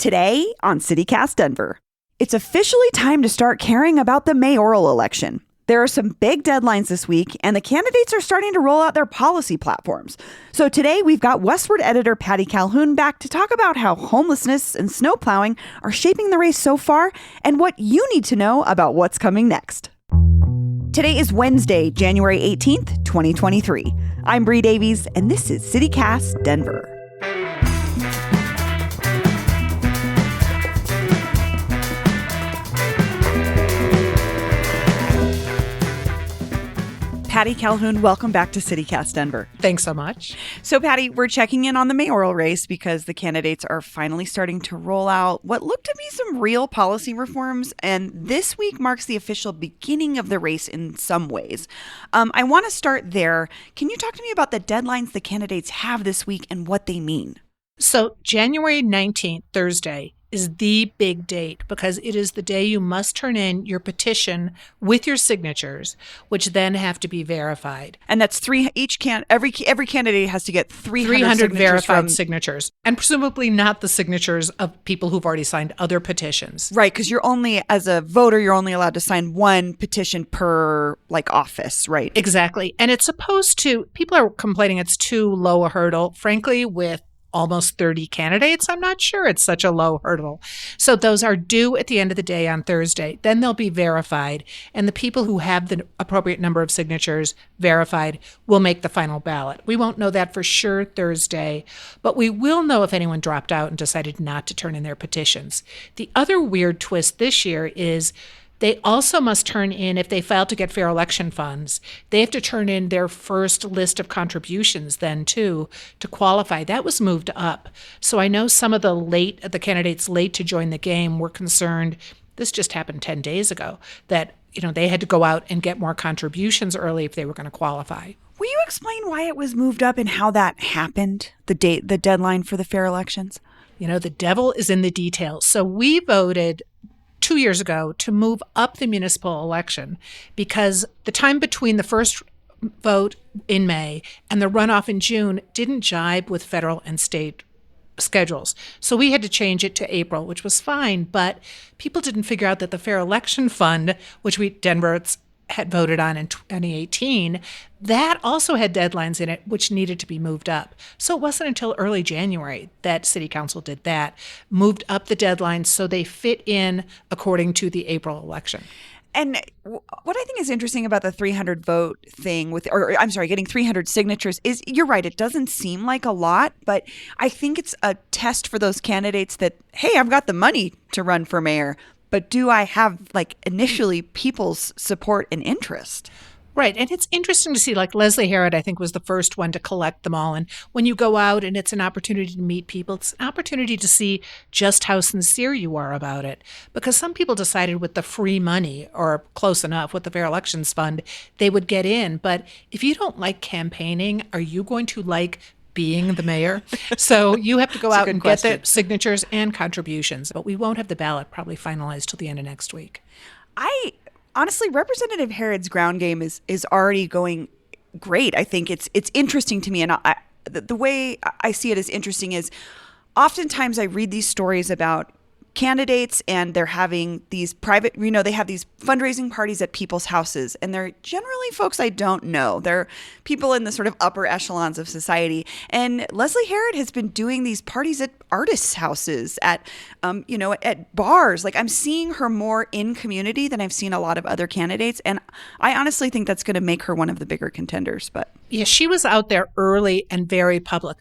Today on CityCast Denver, it's officially time to start caring about the mayoral election. There are some big deadlines this week, and the candidates are starting to roll out their policy platforms. So today, we've got Westward editor Patty Calhoun back to talk about how homelessness and snowplowing are shaping the race so far and what you need to know about what's coming next. Today is Wednesday, January 18th, 2023. I'm Bree Davies, and this is CityCast Denver. Patty Calhoun, welcome back to CityCast Denver. Thanks so much. So, Patty, we're checking in on the mayoral race because the candidates are finally starting to roll out what look to be some real policy reforms. And this week marks the official beginning of the race in some ways. I want to start there. Can you talk to me about the deadlines the candidates have this week and what they mean? So January 19th, Thursday, is the big date because it is the day you must turn in your petition with your signatures, which then have to be verified. And that's every candidate has to get 300 verified signatures, and presumably not the signatures of people who've already signed other petitions. Right, because as a voter, you're only allowed to sign one petition per office, right? Exactly. And it's supposed to, people are complaining it's too low a hurdle. Frankly, with almost 30 candidates, I'm not sure it's such a low hurdle. So those are due at the end of the day on Thursday. Then they'll be verified, and the people who have the appropriate number of signatures verified will make the final ballot. We won't know that for sure Thursday, but we will know if anyone dropped out and decided not to turn in their petitions. The other weird twist this year is they also must turn in, if they file to get fair election funds, they have to turn in their first list of contributions then too to qualify. That was moved up. So I know some of the candidates late to join the game were concerned, this just happened 10 days ago, that they had to go out and get more contributions early if they were going to qualify. Will you explain why it was moved up and how that happened, the deadline for the fair elections? The devil is in the details. So we voted 2 years ago to move up the municipal election because the time between the first vote in May and the runoff in June didn't jibe with federal and state schedules. So we had to change it to April, which was fine, but people didn't figure out that the Fair Election Fund, which Denverites had voted on in 2018, that also had deadlines in it which needed to be moved up. So it wasn't until early January that City Council did that, moved up the deadlines so they fit in according to the April election. And what I think is interesting about the 300 vote thing getting 300 signatures is, you're right, it doesn't seem like a lot, but I think it's a test for those candidates that, hey, I've got the money to run for mayor, but do I have initially people's support and interest? Right. And it's interesting to see, Leslie Harrod, I think, was the first one to collect them all. And when you go out and it's an opportunity to meet people, it's an opportunity to see just how sincere you are about it. Because some people decided with the free money, or close enough with the Fair Elections Fund, they would get in. But if you don't like campaigning, are you going to like being the mayor? So you have to go out and get the signatures and contributions. But we won't have the ballot probably finalized till the end of next week. Honestly, Representative Harrod's ground game is already going great. I think it's interesting to me, and the way I see it as interesting is oftentimes I read these stories about candidates and they're having these private, they have these fundraising parties at people's houses, and they're generally folks I don't know. They're people in the sort of upper echelons of society. And Leslie Harrod has been doing these parties at artists' houses, at bars. I'm seeing her more in community than I've seen a lot of other candidates. And I honestly think that's going to make her one of the bigger contenders. But yeah, she was out there early and very public.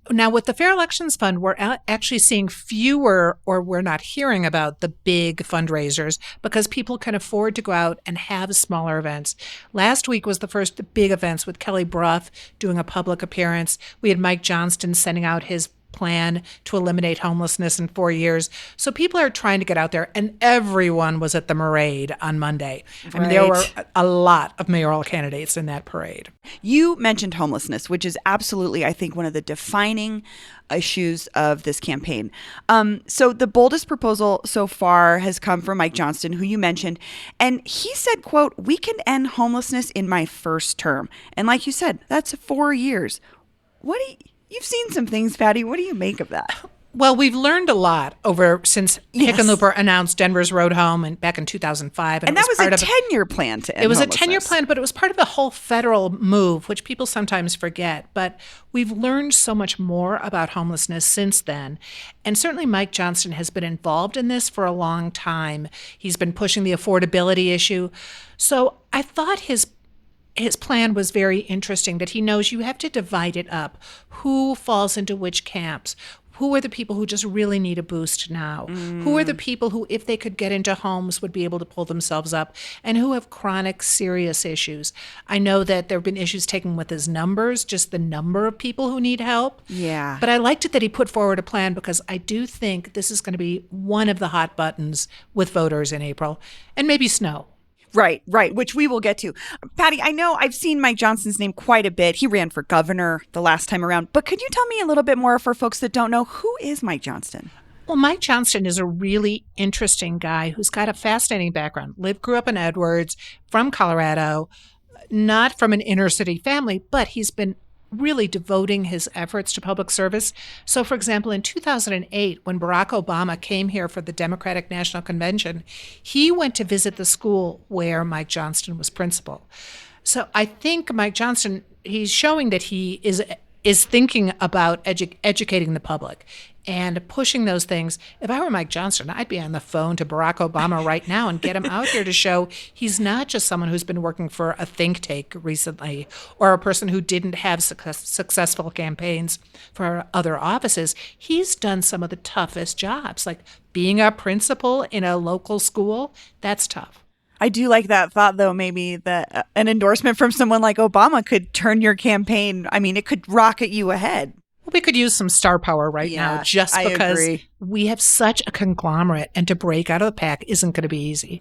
Now, with the Fair Elections Fund, we're actually seeing fewer, or we're not hearing about the big fundraisers because people can afford to go out and have smaller events. Last week was the first big events with Kelly Brough doing a public appearance. We had Mike Johnston sending out his plan to eliminate homelessness in 4 years. So people are trying to get out there, and everyone was at the parade on Monday. Right. I mean, there were a lot of mayoral candidates in that parade. You mentioned homelessness, which is absolutely, I think, one of the defining issues of this campaign. So the boldest proposal so far has come from Mike Johnston, who you mentioned, and he said, quote, "We can end homelessness in my first term." And like you said, that's 4 years. You've seen some things, Patty. What do you make of that? Well, we've learned a lot since Yes. Hickenlooper announced Denver's Road Home back in 2005. And it that was part a of 10-year plan to end It was a homelessness. 10-year plan, but it was part of the whole federal move, which people sometimes forget. But we've learned so much more about homelessness since then. And certainly Mike Johnston has been involved in this for a long time. He's been pushing the affordability issue. So I thought his plan was very interesting, that he knows you have to divide it up. Who falls into which camps? Who are the people who just really need a boost now? Who are the people who, if they could get into homes, would be able to pull themselves up? And who have chronic, serious issues? I know that there have been issues taken with his numbers, just the number of people who need help. Yeah. But I liked it that he put forward a plan, because I do think this is going to be one of the hot buttons with voters in April, and maybe snow. Right, which we will get to. Patty, I know I've seen Mike Johnston's name quite a bit. He ran for governor the last time around. But could you tell me a little bit more for folks that don't know, who is Mike Johnston? Well, Mike Johnston is a really interesting guy who's got a fascinating background. Grew up in Edwards, from Colorado, not from an inner city family, but he's been really devoting his efforts to public service. So, for example, in 2008, when Barack Obama came here for the Democratic National Convention, he went to visit the school where Mike Johnston was principal. So I think Mike Johnston, he's showing that he is thinking about educating the public and pushing those things. If I were Mike Johnston, I'd be on the phone to Barack Obama right now and get him out here to show he's not just someone who's been working for a think tank recently, or a person who didn't have successful campaigns for other offices. He's done some of the toughest jobs, like being a principal in a local school. That's tough. I do like that thought, though, maybe that an endorsement from someone like Obama could turn your campaign. I mean, it could rocket you ahead. We could use some star power right now, just because we have such a conglomerate, and to break out of the pack isn't going to be easy.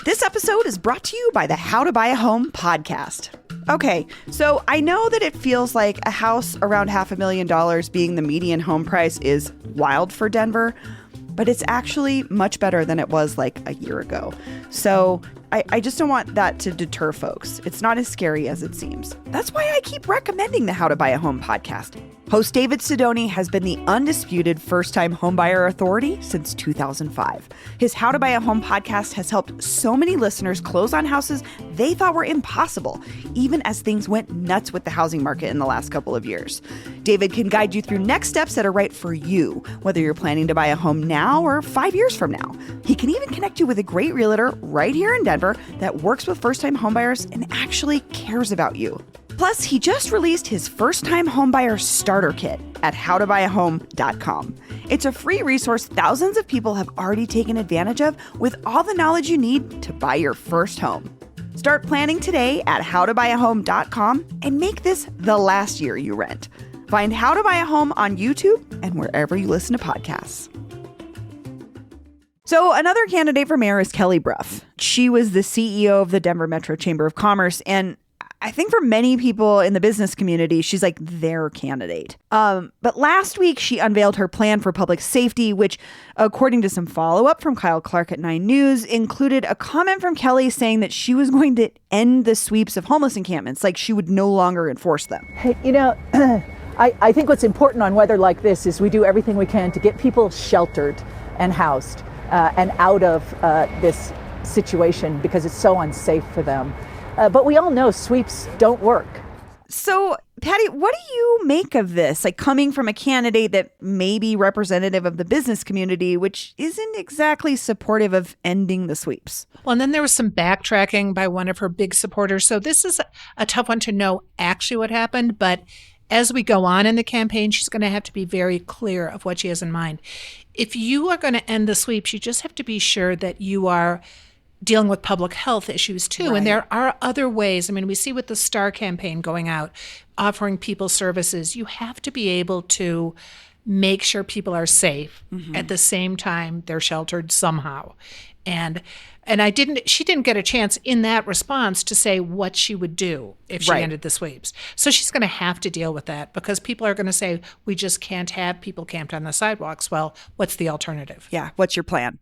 This episode is brought to you by the How to Buy a Home podcast. Okay, so I know that it feels like a house around $500,000 being the median home price is wild for Denver, but it's actually much better than it was like a year ago. So I just don't want that to deter folks. It's not as scary as it seems. That's why I keep recommending the How to Buy a Home podcast. Host David Sidoni has been the undisputed first-time homebuyer authority since 2005. His How to Buy a Home podcast has helped so many listeners close on houses they thought were impossible, even as things went nuts with the housing market in the last couple of years. David can guide you through next steps that are right for you, whether you're planning to buy a home now or 5 years from now. He can even connect you with a great realtor right here in Denver that works with first-time homebuyers and actually cares about you. Plus, he just released his first-time homebuyer starter kit at howtobuyahome.com. It's a free resource thousands of people have already taken advantage of, with all the knowledge you need to buy your first home. Start planning today at howtobuyahome.com and make this the last year you rent. Find How to Buy a Home on YouTube and wherever you listen to podcasts. So another candidate for mayor is Kelly Brough. She was the CEO of the Denver Metro Chamber of Commerce, and I think for many people in the business community, she's like their candidate. But last week, she unveiled her plan for public safety, which, according to some follow-up from Kyle Clark at 9 News, included a comment from Kelly saying that she was going to end the sweeps of homeless encampments, like she would no longer enforce them. You know, I think what's important on weather like this is we do everything we can to get people sheltered and housed and out of this situation, because it's so unsafe for them. But we all know sweeps don't work. So, Patty, what do you make of this? Like, coming from a candidate that may be representative of the business community, which isn't exactly supportive of ending the sweeps. Well, and then there was some backtracking by one of her big supporters. So this is a tough one to know actually what happened. But as we go on in the campaign, she's going to have to be very clear of what she has in mind. If you are going to end the sweeps, you just have to be sure that you are dealing with public health issues too. Right. And there are other ways. I mean, we see with the STAR campaign going out, offering people services, you have to be able to make sure people are safe. Mm-hmm. At the same time they're sheltered somehow. And she didn't get a chance in that response to say what she would do if she ended the sweeps. So she's going to have to deal with that, because people are going to say, we just can't have people camped on the sidewalks. Well, what's the alternative? Yeah. What's your plan?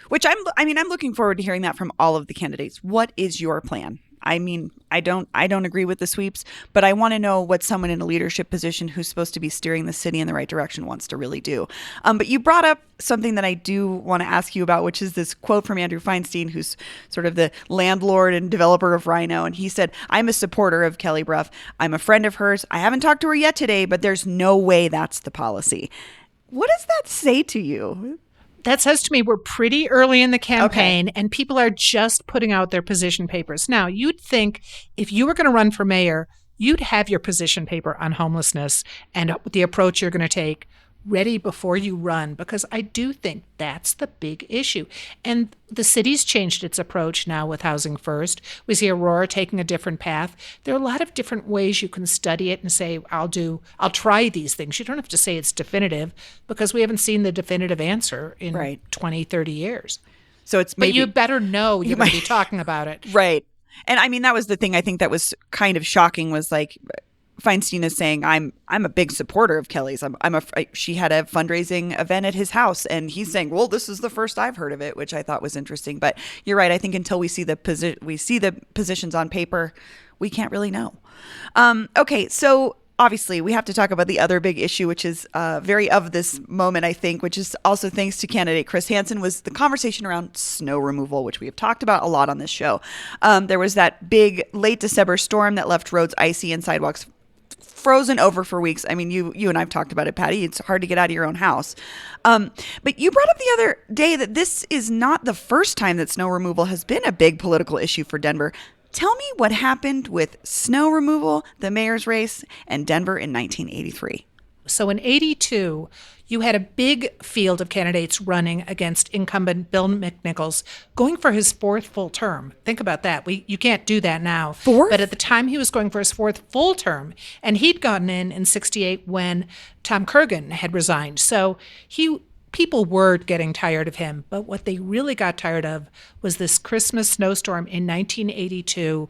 Which I'm looking forward to hearing that from all of the candidates. What is your plan? I mean, I don't agree with the sweeps, but I want to know what someone in a leadership position who's supposed to be steering the city in the right direction wants to really do. But you brought up something that I do want to ask you about, which is this quote from Andrew Feinstein, who's sort of the landlord and developer of Rhino. And he said, "I'm a supporter of Kelly Brough. I'm a friend of hers. I haven't talked to her yet today, but there's no way that's the policy." What does that say to you? That says to me we're pretty early in the campaign and people are just putting out their position papers. Now, you'd think if you were going to run for mayor, you'd have your position paper on homelessness and the approach you're going to take ready before you run, because I do think that's the big issue. And the city's changed its approach now with Housing First. We see Aurora taking a different path. There are a lot of different ways you can study it and say, I'll try these things. You don't have to say it's definitive, because we haven't seen the definitive answer in 20, 30 years. So it's maybe, but you better know you're going to be talking about it. Right. And I mean, that was the thing I think that was kind of shocking, was like, Feinstein is saying, I'm a big supporter of Kelly's. She had a fundraising event at his house, and he's saying, well, this is the first I've heard of it, which I thought was interesting. But you're right. I think until we see the positions on paper, we can't really know. Okay, so obviously we have to talk about the other big issue, which is very of this moment, I think, which is also thanks to candidate Chris Hansen, was the conversation around snow removal, which we have talked about a lot on this show. There was that big late December storm that left roads icy and sidewalks frozen over for weeks. I mean, you and I've talked about it, Patty. It's hard to get out of your own house. But you brought up the other day that this is not the first time that snow removal has been a big political issue for Denver. Tell me what happened with snow removal, the mayor's race, and Denver in 1983. So in 82, you had a big field of candidates running against incumbent Bill McNichols, going for his fourth full term. Think about that. You can't do that now. Fourth? But at the time, he was going for his fourth full term, and he'd gotten in 68 when Tom Kurgan had resigned. So people were getting tired of him. But what they really got tired of was this Christmas snowstorm in 1982.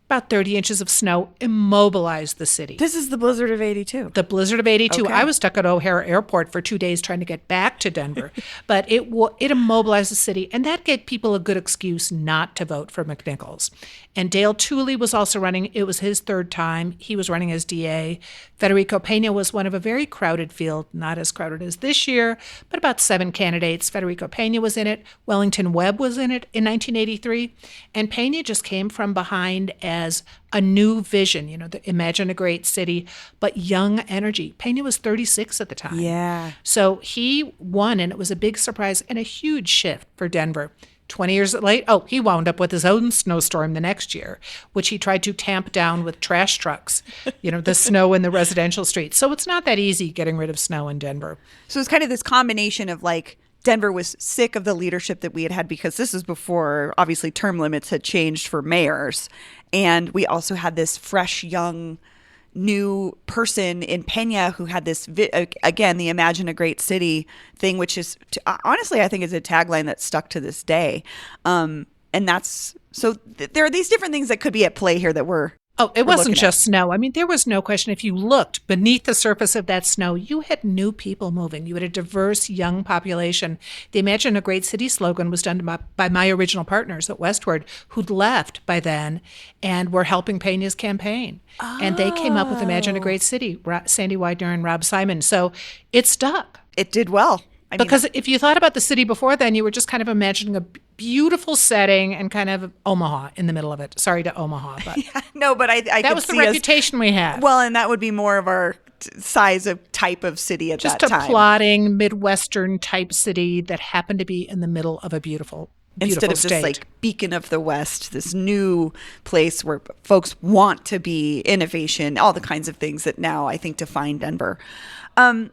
About 30 inches of snow immobilized the city. This is the blizzard of 82. The blizzard of 82. Okay. I was stuck at O'Hare Airport for 2 days trying to get back to Denver. But it immobilized the city, and that gave people a good excuse not to vote for McNichols. And Dale Tooley was also running. It was his third time. He was running as DA. Federico Pena was one of a very crowded field, not as crowded as this year, but about 7 candidates. Federico Pena was in it. Wellington Webb was in it in 1983. And Pena just came from behind as a new vision, imagine a great city, but young energy. Pena was 36 at the time. Yeah. So he won, and it was a big surprise and a huge shift for Denver. 20 years late, he wound up with his own snowstorm the next year, which he tried to tamp down with trash trucks, the snow in the residential streets. So it's not that easy getting rid of snow in Denver. So it's kind of this combination of like, Denver was sick of the leadership that we had, because this is before, obviously, term limits had changed for mayors. And we also had this fresh, young, new person in Pena who had this, again, the Imagine a Great City thing, which is, honestly, I think is a tagline that's stuck to this day. And that's, so there are these different things that could be at play here that it wasn't just snow. I mean, there was no question. If you looked beneath the surface of that snow, you had new people moving. You had a diverse young population. The Imagine a Great City slogan was done by my original partners at Westward, who'd left by then and were helping Pena's campaign. Oh. And they came up with Imagine a Great City, Sandy Widener and Rob Simon. So it stuck. It did well. Because if you thought about the city before then, you were just kind of imagining a beautiful setting and kind of Omaha in the middle of it. Sorry to Omaha, but yeah, no, but I that was the reputation we had. Well, and that would be more of our size of type of city at just that time. Just a plodding Midwestern type city that happened to be in the middle of a beautiful instead of state. Just like Beacon of the West, this new place where folks want to be, innovation, all the kinds of things that now I think define Denver.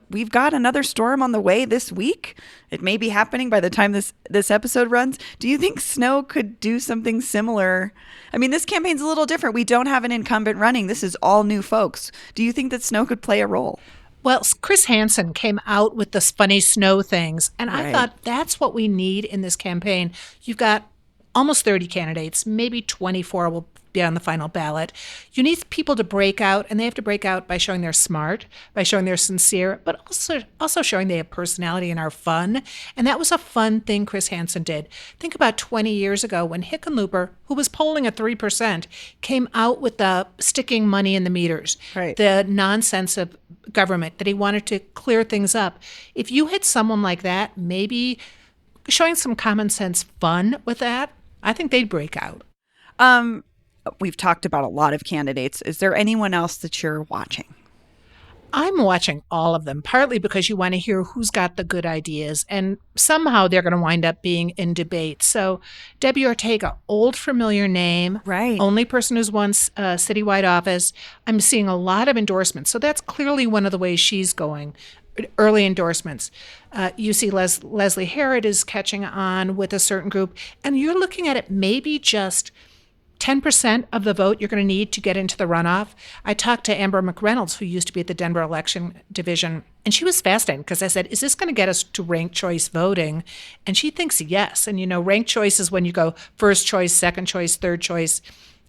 We've got another storm on the way this week. It may be happening by the time this episode runs. Do you think snow could do something similar? I mean, this campaign's a little different. We don't have an incumbent running. This is all new folks. Do you think that snow could play a role? Well, Chris Hansen came out with the funny snow things, and I thought that's what we need in this campaign. You've got almost 30 candidates, maybe 24 will be on the final ballot. You need people to break out, and they have to break out by showing they're smart, by showing they're sincere, but also showing they have personality and are fun. And that was a fun thing Chris Hansen did. Think about 20 years ago when Hickenlooper, who was polling at 3%, came out with the sticking money in the meters, Right. the nonsense of government, that he wanted to clear things up. If you had someone like that, maybe showing some common sense fun with that, I think they'd break out. We've talked about a lot of candidates. Is there anyone else that you're watching? I'm watching all of them, partly because you want to hear who's got the good ideas, and somehow they're going to wind up being in debate. So Debbie Ortega, old familiar name, Right. only person who's won citywide office. I'm seeing a lot of endorsements. So that's clearly one of the ways she's going, early endorsements. You see Leslie Herod is catching on with a certain group, and you're looking at it maybe just 10% of the vote you're going to need to get into the runoff. I talked to Amber McReynolds, who used to be at the Denver election division, and she was fascinating because I said, is this going to get us to ranked choice voting? And she thinks yes. And, ranked choice is when you go first choice, second choice, third choice.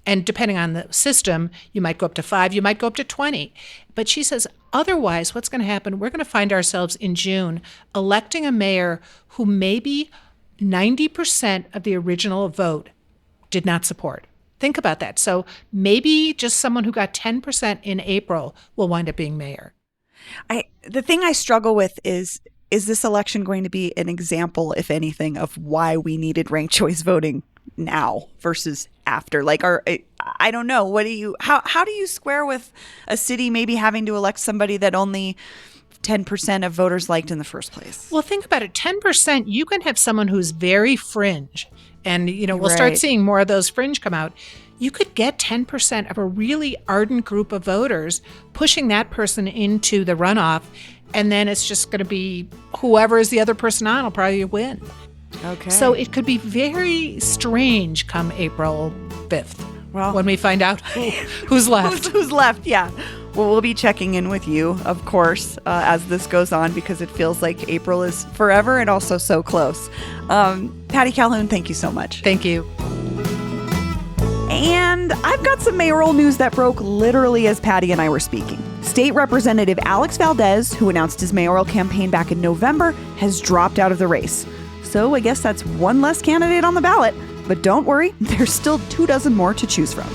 And depending on the system, you might go up to 5, you might go up to 20. But she says, otherwise, what's going to happen? We're going to find ourselves in June electing a mayor who maybe 90% of the original vote did not support. Think about that. So maybe just someone who got 10% in April will wind up being mayor. The thing I struggle with is this election going to be an example, if anything, of why we needed ranked choice voting now versus after? Like, I don't know. How do you square with a city maybe having to elect somebody that only 10% of voters liked in the first place? Well, think about it. 10%, you can have someone who's very fringe. And, we'll start Right. seeing more of those fringe come out. You could get 10% of a really ardent group of voters pushing that person into the runoff. And then it's just going to be whoever is the other person on will probably win. Okay. So it could be very strange come April 5th. Well, when we find out who's left. Who's left? Yeah. Well, we'll be checking in with you, of course, as this goes on, because it feels like April is forever and also so close. Patty Calhoun, thank you so much. Thank you. And I've got some mayoral news that broke literally as Patty and I were speaking. State Representative Alex Valdez, who announced his mayoral campaign back in November, has dropped out of the race. So I guess that's one less candidate on the ballot. But don't worry, there's still 24 more to choose from.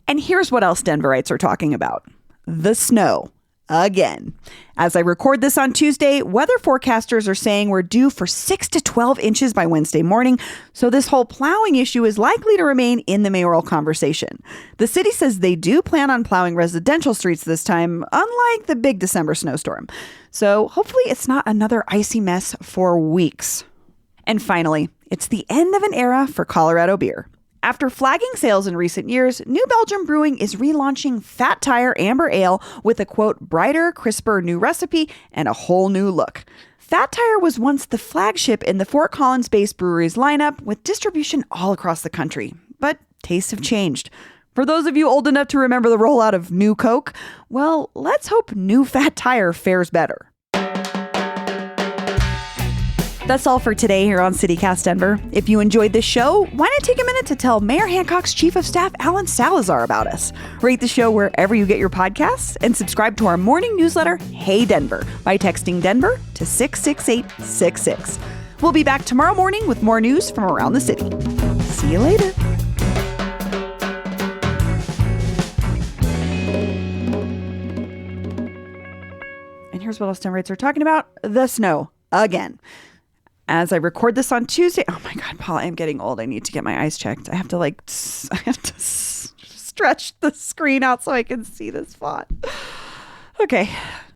And here's what else Denverites are talking about. The snow. Again. As I record this on Tuesday, weather forecasters are saying we're due for 6 to 12 inches by Wednesday morning, so this whole plowing issue is likely to remain in the mayoral conversation. The city says they do plan on plowing residential streets this time, unlike the big December snowstorm. So hopefully it's not another icy mess for weeks. And finally, it's the end of an era for Colorado beer. After flagging sales in recent years, New Belgium Brewing is relaunching Fat Tire Amber Ale with a, quote, brighter, crisper new recipe and a whole new look. Fat Tire was once the flagship in the Fort Collins-based brewery's lineup with distribution all across the country. But tastes have changed. For those of you old enough to remember the rollout of New Coke, well, let's hope New Fat Tire fares better. That's all for today here on CityCast Denver. If you enjoyed this show, why not take a minute to tell Mayor Hancock's Chief of Staff, Alan Salazar, about us? Rate the show wherever you get your podcasts and subscribe to our morning newsletter, Hey Denver, by texting Denver to 66866. We'll be back tomorrow morning with more news from around the city. See you later. And here's what else Denverites are talking about. The snow. Again. As I record this on Tuesday, oh my God, Paula, I'm getting old. I need to get my eyes checked. I have to stretch the screen out so I can see this font. Okay.